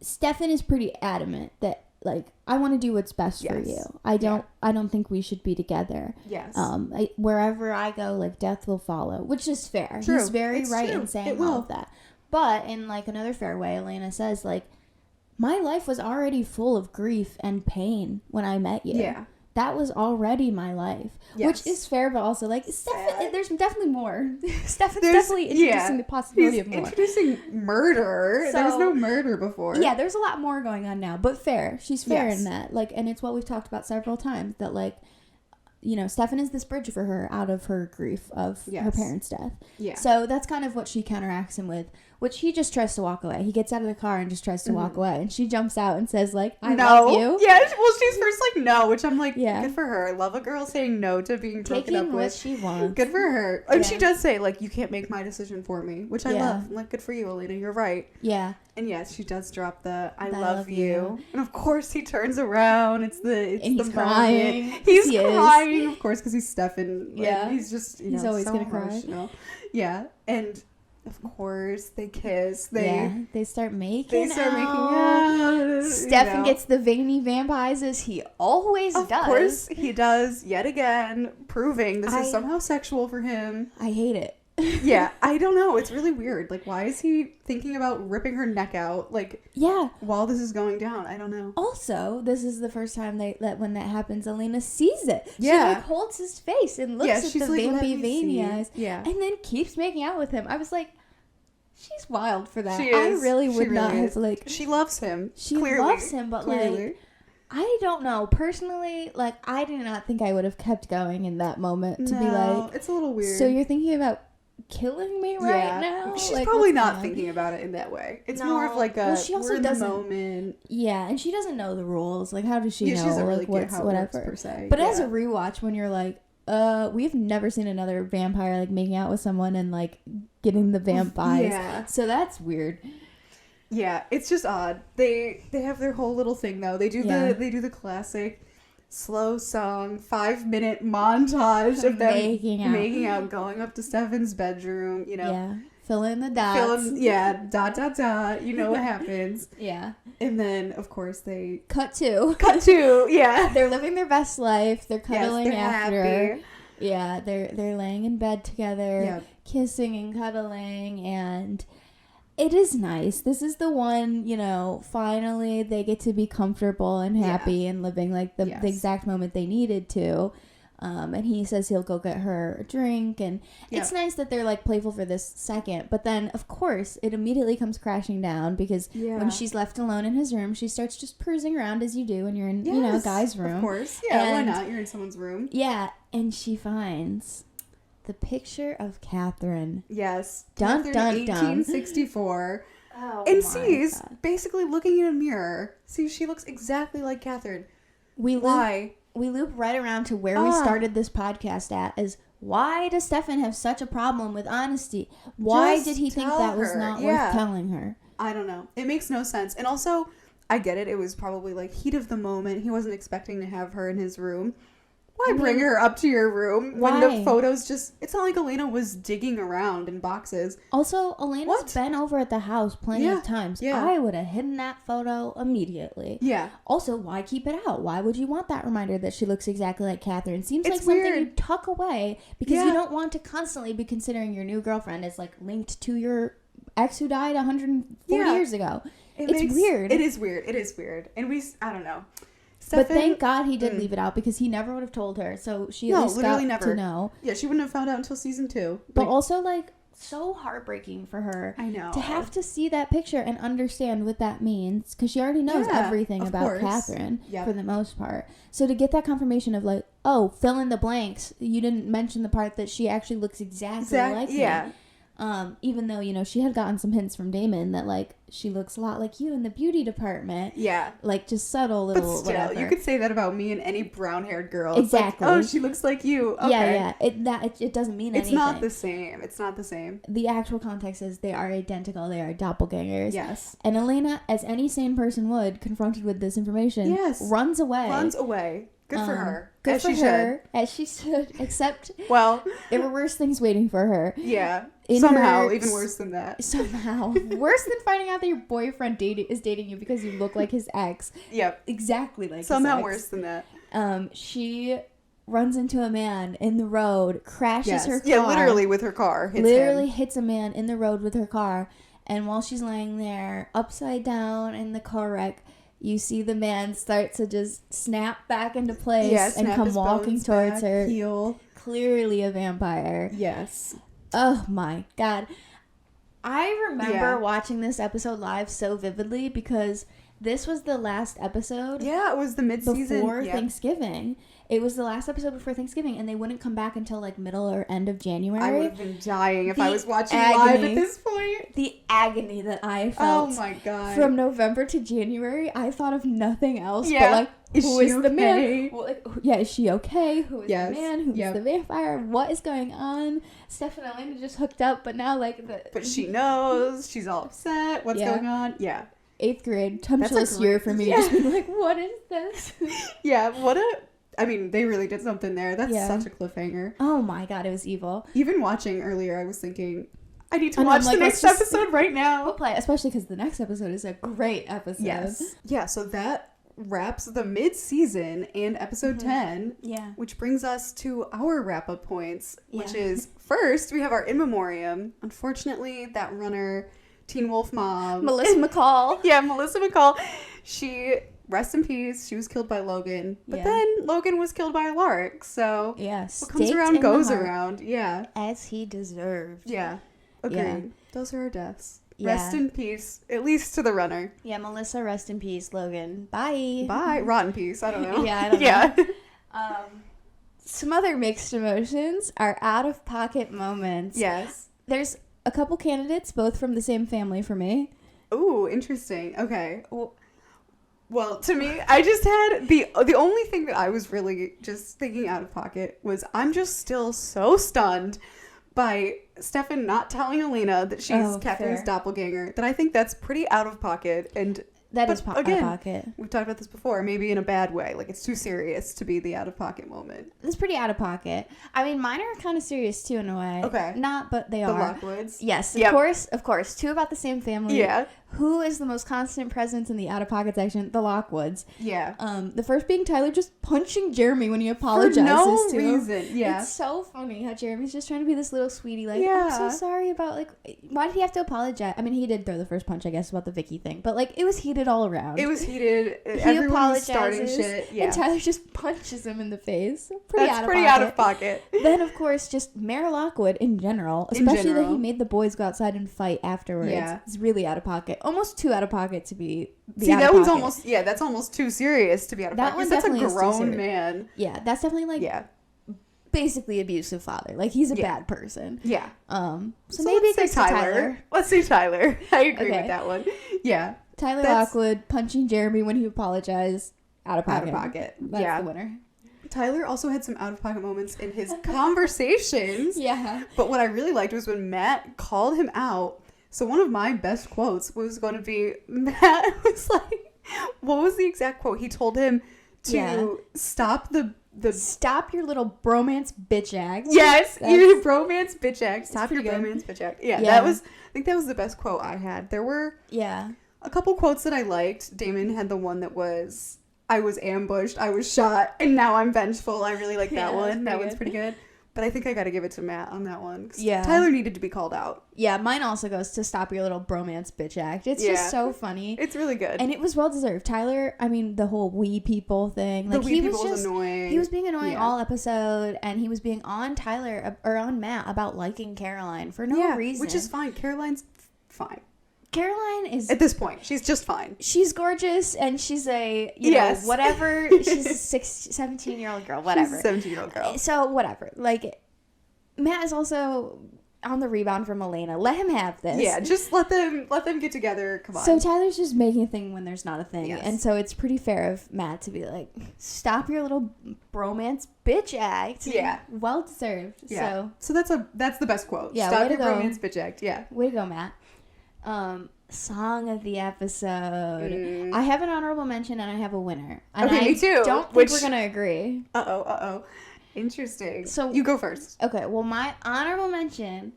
Stefan is pretty adamant that, I want to do what's best for you. I don't think we should be together. Yes. Wherever I go, death will follow, which is fair. True. He's very right true. in saying all of that. But in, another fair way, Elena says, my life was already full of grief and pain when I met you. Yeah. That was already my life, which is fair, but also Stefan, there's definitely more. Stefan's definitely introducing the possibility of more. Introducing murder. There was no murder before. Yeah, there's a lot more going on now, but fair. She's fair in that. And it's what we've talked about several times that Stefan is this bridge for her out of her grief of her parents' death. Yeah. So that's kind of what she counteracts him with, which he just tries to walk away. He gets out of the car and just tries to walk away. And she jumps out and says, I love you. Yeah, well, she's first no, which I'm good for her. I love a girl saying no to being broken up with. What she wants. Good for her. And she does say, you can't make my decision for me, which I love. I'm good for you, Elena. You're right. Yeah. And yes, she does drop the I love you. And of course he turns around. It's he's crying. He's crying, of course, because he's Stefan. Yeah. He's just, he's always so going to cry. Yeah. And of course they kiss. They start making out. Stefan gets the veiny vamp eyes as he always does. Of course he does, yet again, proving this is somehow sexual for him. I hate it. Yeah, I don't know. It's really weird. Why is he thinking about ripping her neck out? While this is going down, I don't know. Also, this is the first time when that happens, Elena sees it. Yeah. She holds his face and looks at the vampy veiny eyes. Yeah. And then keeps making out with him. I was like, she's wild for that. She is. I really would not have She loves him. She loves him, but I don't know. Personally, I do not think I would have kept going in that moment to be it's a little weird. So you're thinking about killing me right now? She's probably not thinking about it in that way. It's more of she also we're in doesn't, the moment. Yeah, and she doesn't know the rules. How does she know? She doesn't really what's get how whatever. It works, per se. But as a rewatch, when you're we've never seen another vampire making out with someone and getting the vamp eyes. Yeah. So that's weird. Yeah, it's just odd. They have their whole little thing though. They do the classic slow song 5-minute montage of them making out, going up to Stefan's bedroom, Fill in the dots. Dot. You know what happens. Yeah. And then, of course, they... Cut to, yeah. They're living their best life. They're cuddling after. Happy. Yeah, they're laying in bed together, kissing and cuddling, and it is nice. This is the one, finally they get to be comfortable and happy and living the exact moment they needed to. And he says he'll go get her a drink, and it's nice that they're playful for this second, but then of course it immediately comes crashing down because when she's left alone in his room, she starts just cruising around as you do when you're in a guy's room. Of course. Yeah, why not? You're in someone's room. Yeah, and she finds the picture of Katherine. Yes. Dun, Katherine, dun, 1864. Oh, and sees, basically looking in a mirror, she looks exactly like Katherine. We loop right around to where we started this podcast at, is why does Stefan have such a problem with honesty? Why Just did he think tell that was her. not Yeah. worth telling her? I don't know. It makes no sense. And also, I get it. It was probably like heat of the moment. He wasn't expecting to have her in his room. Why bring her up to your room when the photos just... It's not like Elena was digging around in boxes. Also, Elena's been over at the house plenty of times. Yeah. I would have hidden that photo immediately. Yeah. Also, why keep it out? Why would you want that reminder that she looks exactly like Katherine? Seems It's like something weird. you tuck away because you don't want to constantly be considering your new girlfriend as like linked to your ex who died 140 years ago. It's weird. It is weird. It is weird. And I don't know. But thank God he did leave it out because he never would have told her. So she at least got to know. Yeah, she wouldn't have found out until season 2. But also, like, so heartbreaking for her. I know. To have to see that picture and understand what that means. Because she already knows everything about Katherine for the most part. So to get that confirmation of, like, oh, fill in the blanks. You didn't mention the part that she actually looks exactly like me. Even though, you know, she had gotten some hints from Damon that, like, she looks a lot like you in the beauty department. Yeah. Like, just subtle little but still, whatever. You could say that about me and any brown-haired girl. Exactly. It's like, oh, she looks like you. Okay. Yeah. It doesn't mean anything. It's not the same. It's not the same. The actual context is they are identical. They are doppelgangers. Yes. And Elena, as any sane person would, confronted with this information, runs away. Good for her. Good as for she her. should. As she should. Except, well, there were worse things waiting for her. Yeah. In somehow, even worse than that. Somehow. Worse than finding out that your boyfriend is dating you because you look like his ex. Yep. Exactly like somehow his ex. Worse than that. She runs into a man in the road, crashes her car. Yeah, literally with her car. Hits a man in the road with her car. And while she's laying there, upside down in the car wreck, you see the man start to just snap back into place and come walking towards her. Heal. Clearly a vampire. Yes. Oh my God. I remember watching this episode live so vividly because this was the last episode. Yeah, it was the mid-season. Before Thanksgiving. It was the last episode before Thanksgiving, and they wouldn't come back until like middle or end of January. I would have been dying if I was watching live at this point. The agony that I felt. Oh my God. From November to January, I thought of nothing else but like, who is the man? Well, like, is she okay? Who is the man? Who is the vampire? What is going on? Stefan and Elena just hooked up, but now like But she knows. She's all upset. What's going on? Yeah. 8th grade, tumultuous year for me. Just being like, what is this? I mean, they really did something there. That's such a cliffhanger. Oh my God, it was evil. Even watching earlier, I was thinking, I need to watch the next episode right now. We'll play, especially because the next episode is a great episode. Yes. Yeah, so that wraps the mid-season and episode 10. Yeah. Which brings us to our wrap-up points, which is, first, we have our in memoriam. Unfortunately, that runner, Teen Wolf mom. Melissa McCall. Melissa McCall. She... Rest in peace. She was killed by Logan. But then Logan was killed by Alaric. So what comes around goes around. Yeah. As he deserved. Yeah. Agreed. Yeah. Those are our deaths. Yeah. Rest in peace. At least to the runner. Yeah, Melissa, rest in peace. Logan. Bye. Bye. Rot in peace. I don't know. I don't know. Some other mixed emotions are out-of-pocket moments. Yes. There's a couple candidates, both from the same family for me. Ooh, interesting. Okay. Well, to me, I just had the only thing that I was really just thinking out of pocket was I'm just still so stunned by Stefan not telling Elena that she's Katherine's doppelganger that I think that's pretty out of pocket. And that is out of pocket. We've talked about this before, maybe in a bad way. Like, it's too serious to be the out of pocket moment. It's pretty out of pocket. I mean, mine are kind of serious too in a way. Okay. Not, but they are. The Lockwoods? Yes, of course. Two about the same family. Yeah. Who is the most constant presence in the out-of-pocket section? The Lockwoods. Yeah. The first being Tyler just punching Jeremy when he apologizes to him. For no reason, yeah. It's so funny how Jeremy's just trying to be this little sweetie, like, I'm so sorry about, like, why did he have to apologize? I mean, he did throw the first punch, I guess, about the Vicky thing, but, like, it was heated all around. It was heated. Everyone was starting shit. Yeah. And Tyler just punches him in the face. That's pretty out of pocket. Then, of course, just Mayor Lockwood in general, especially that he made the boys go outside and fight afterwards. Yeah. It's really out of pocket. Almost too out of pocket to be that one's almost that's almost too serious to be out of pocket. That's a grown man. Yeah, that's definitely like basically abusive father. Like, he's a bad person. Yeah. So maybe let's say Tyler. Let's say Tyler. I agree with that one. Yeah. Tyler Lockwood punching Jeremy when he apologized. Out of pocket. Out of pocket. That's the winner. Tyler also had some out-of-pocket moments in his conversations. Yeah. But what I really liked was when Matt called him out. So one of my best quotes was going to be, Matt was like, what was the exact quote? He told him to stop Stop your little bromance bitch act. Yes, your bromance bitch act. Stop your good. bromance bitch act. Yeah, I think that was the best quote I had. There were a couple quotes that I liked. Damon had the one that was, I was ambushed, I was shot, and now I'm vengeful. I really like that one. That one's pretty good. But I think I got to give it to Matt on that one. Yeah. Tyler needed to be called out. Yeah, mine also goes to stop your little bromance bitch act. It's just so funny. It's really good. And it was well deserved. Tyler, I mean, the whole we people thing. Like, he was annoying. He was being annoying all episode, and he was being on Tyler, or on Matt, about liking Caroline for no reason. Which is fine. Caroline's fine. Caroline is... At this point, she's just fine. She's gorgeous, and she's a, you know, whatever. She's a 17-year-old girl, whatever. She's a 17-year-old girl. So, whatever. Like, Matt is also on the rebound from Elena. Let him have this. Yeah, just let them get together. Come on. So, Tyler's just making a thing when there's not a thing. Yes. And so, it's pretty fair of Matt to be like, stop your little bromance bitch act. Yeah. Well deserved. Yeah. So that's the best quote. Yeah, stop your bromance bitch act. Yeah. Way to go, Matt. Song of the episode. I have an honorable mention and I have a winner. And me too. Don't think we're gonna agree. Uh-oh. Interesting. So you go first. Okay, well, my honorable mention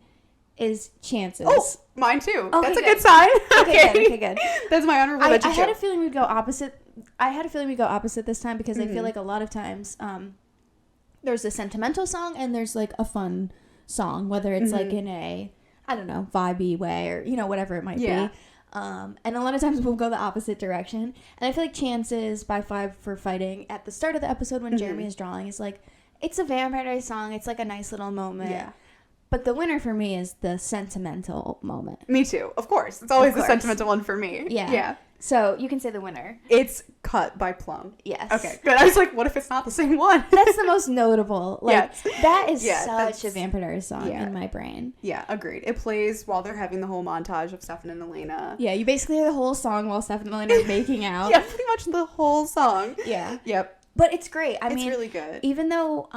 is Chances. Oh, mine too. Okay, that's a good sign. Okay, good. That's my honorable mention I had a feeling we'd go opposite. This time because I feel like a lot of times there's a sentimental song and there's like a fun song, whether it's like in a, I don't know, vibey way or, you know, whatever it might be. And a lot of times we'll go the opposite direction. And I feel like Chances by Five for Fighting at the start of the episode when Jeremy is drawing is like, it's a Vampire Diaries song. It's like a nice little moment. Yeah. But the winner for me is the sentimental moment. Me too. Of course. It's always the sentimental one for me. Yeah. So you can say the winner. It's Cut by Plum. Yes. Okay, good. I was like, what if it's not the same one? That's the most notable. Like, that is such a Vampire Diaries song in my brain. Yeah, agreed. It plays while they're having the whole montage of Stefan and Elena. Yeah, you basically hear the whole song while Stefan and Elena are making out. Yeah, pretty much the whole song. Yeah. Yep. But it's great. I mean, it's really good. Even though,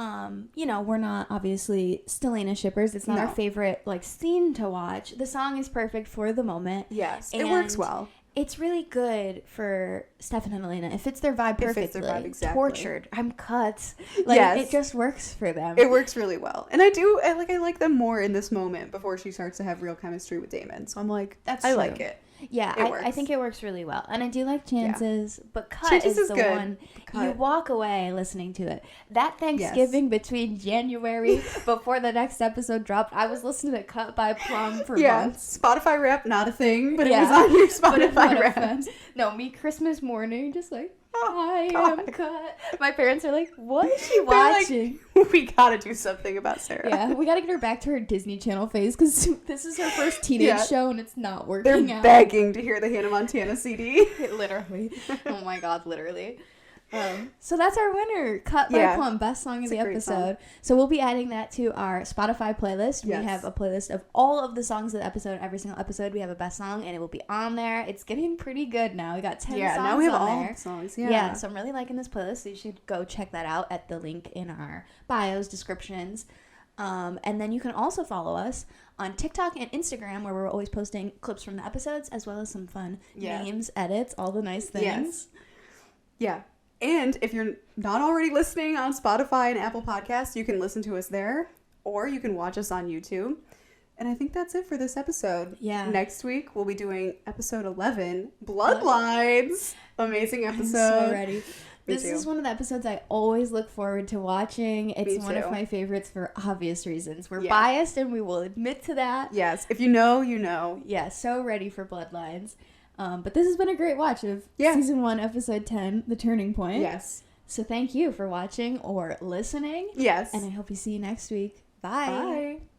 you know, we're not obviously Stelena shippers. It's not our favorite, like, scene to watch. The song is perfect for the moment. Yes, it works well. It's really good for Stefan and Elena. It fits their vibe perfectly. It fits their vibe, exactly. Tortured. I'm cut. Like, it just works for them. It works really well. And I like them more in this moment before she starts to have real chemistry with Damon. So I'm like, I like it. Yeah, I think it works really well. And I do like Chances, but Cut is the good one. You walk away listening to it. That Thanksgiving between January before the next episode dropped, I was listening to Cut by Plum for months. Spotify rap, not a thing, but it was on your Spotify rap. No, me Christmas morning, just like, I am cut. My parents are like, what is she watching? Like, we gotta do something about Sarah. Yeah, we gotta get her back to her Disney Channel phase because this is her first teenage show and it's not working They're begging to hear the Hannah Montana CD. Literally. Oh my god, literally. So that's our winner, Cut by Plum, best song of the episode. So we'll be adding that to our Spotify playlist. We have a playlist of all of the songs of the episode. Every single episode we have a best song and it will be on there. It's getting pretty good now. We got 10 songs now we have on all there. The songs. Yeah, so I'm really liking this playlist. So you should go check that out at the link in our bios, descriptions. And then you can also follow us on TikTok and Instagram where we're always posting clips from the episodes as well as some fun memes, edits, all the nice things. Yes. Yeah. And if you're not already listening on Spotify and Apple Podcasts, you can listen to us there, or you can watch us on YouTube. And I think that's it for this episode. Yeah. Next week, we'll be doing episode 11, Bloodlines. Amazing episode. I'm so ready. This is one of the episodes I always look forward to watching. It's one of my favorites for obvious reasons. We're biased, and we will admit to that. Yes. If you know, you know. Yeah, so ready for Bloodlines. But this has been a great watch of Season 1, Episode 10, The Turning Point. Yes. So thank you for watching or listening. Yes. And I hope you see you next week. Bye. Bye.